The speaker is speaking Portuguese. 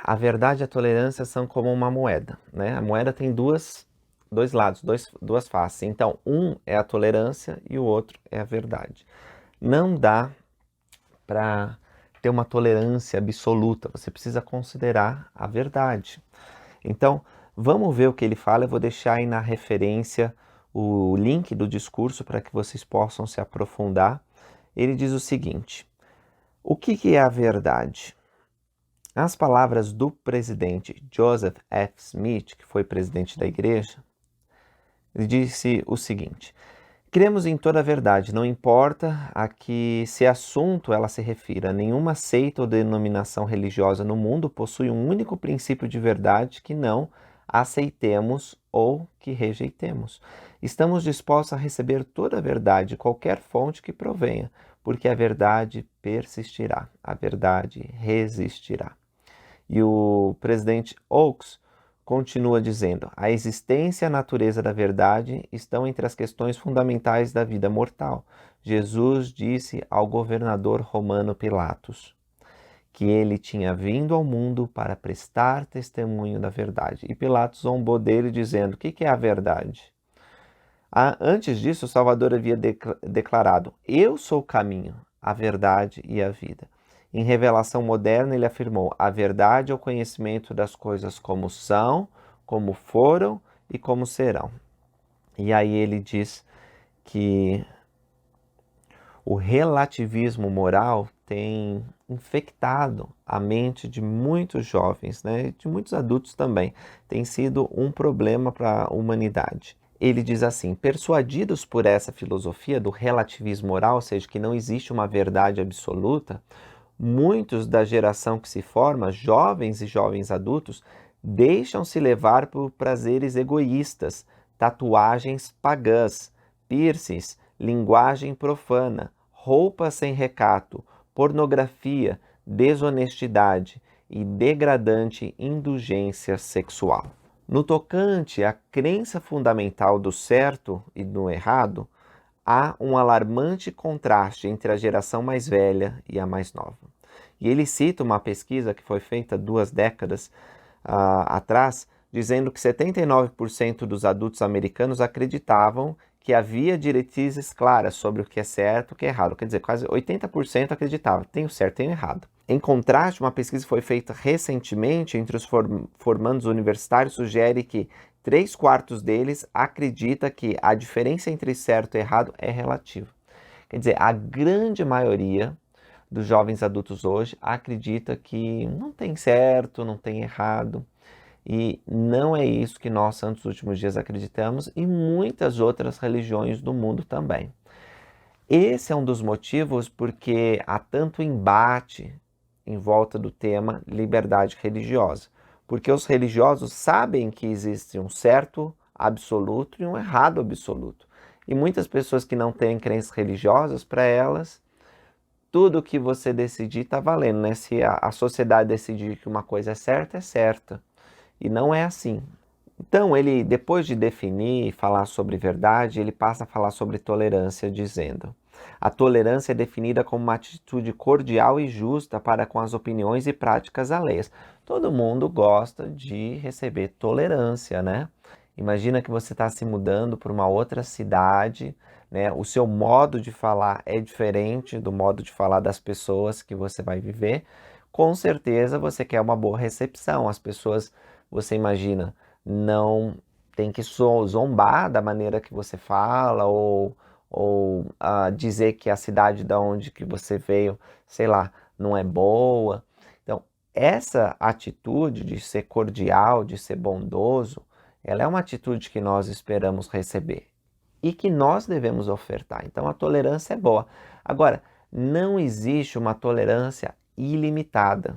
a verdade e a tolerância são como uma moeda, né? A moeda tem dois lados, duas faces. Então, um é a tolerância e o outro é a verdade. Não dá para ter uma tolerância absoluta, você precisa considerar a verdade. Então, vamos ver o que ele fala. Eu vou deixar aí na referência o link do discurso para que vocês possam se aprofundar. Ele diz o seguinte: o que é a verdade? As palavras do presidente Joseph F. Smith, que foi presidente da igreja, ele disse o seguinte: cremos em toda a verdade, não importa a que se assunto ela se refira. Nenhuma seita ou denominação religiosa no mundo possui um único princípio de verdade que não aceitemos ou que rejeitemos. Estamos dispostos a receber toda a verdade, qualquer fonte que provenha, porque a verdade persistirá, a verdade resistirá. E o presidente Oaks continua dizendo: a existência e a natureza da verdade estão entre as questões fundamentais da vida mortal. Jesus disse ao governador romano Pilatos que ele tinha vindo ao mundo para prestar testemunho da verdade. E Pilatos zombou dele dizendo: o que é a verdade? Antes disso, o Salvador havia declarado: eu sou o caminho, a verdade e a vida. Em revelação moderna, ele afirmou: a verdade é o conhecimento das coisas como são, como foram e como serão. E aí ele diz que o relativismo moral tem infectado a mente de muitos jovens, né, de muitos adultos também. Tem sido um problema para a humanidade. Ele diz assim: persuadidos por essa filosofia do relativismo moral, ou seja, que não existe uma verdade absoluta, muitos da geração que se forma, jovens e jovens adultos, deixam-se levar por prazeres egoístas, tatuagens pagãs, piercings, linguagem profana, roupa sem recato, pornografia, desonestidade e degradante indulgência sexual. No tocante à crença fundamental do certo e do errado, há um alarmante contraste entre a geração mais velha e a mais nova. E ele cita uma pesquisa que foi feita 2 décadas atrás, dizendo que 79% dos adultos americanos acreditavam que havia diretrizes claras sobre o que é certo e o que é errado. Quer dizer, quase 80% acreditavam, tem o certo e tem o errado. Em contraste, uma pesquisa que foi feita recentemente entre os formandos universitários sugere que 3/4 deles acredita que a diferença entre certo e errado é relativa. Quer dizer, a grande maioria dos jovens adultos hoje acredita que não tem certo, não tem errado. E não é isso que nós, santos últimos dias, acreditamos, e muitas outras religiões do mundo também. Esse é um dos motivos porque há tanto embate em volta do tema liberdade religiosa. Porque os religiosos sabem que existe um certo absoluto e um errado absoluto. E muitas pessoas que não têm crenças religiosas, para elas, tudo que você decidir está valendo, né? Se a sociedade decidir que uma coisa é certa, e não é assim. Então, ele, depois de definir e falar sobre verdade, ele passa a falar sobre tolerância, dizendo: a tolerância é definida como uma atitude cordial e justa para com as opiniões e práticas alheias. Todo mundo gosta de receber tolerância, né? Imagina que você está se mudando para uma outra cidade, né? O seu modo de falar é diferente do modo de falar das pessoas que você vai viver. Com certeza você quer uma boa recepção. As pessoas, você imagina, não tem que zombar da maneira que você fala ou dizer que a cidade da onde que você veio, sei lá, não é boa. Então, essa atitude de ser cordial, de ser bondoso, ela é uma atitude que nós esperamos receber e que nós devemos ofertar. Então, a tolerância é boa. Agora, não existe uma tolerância ilimitada.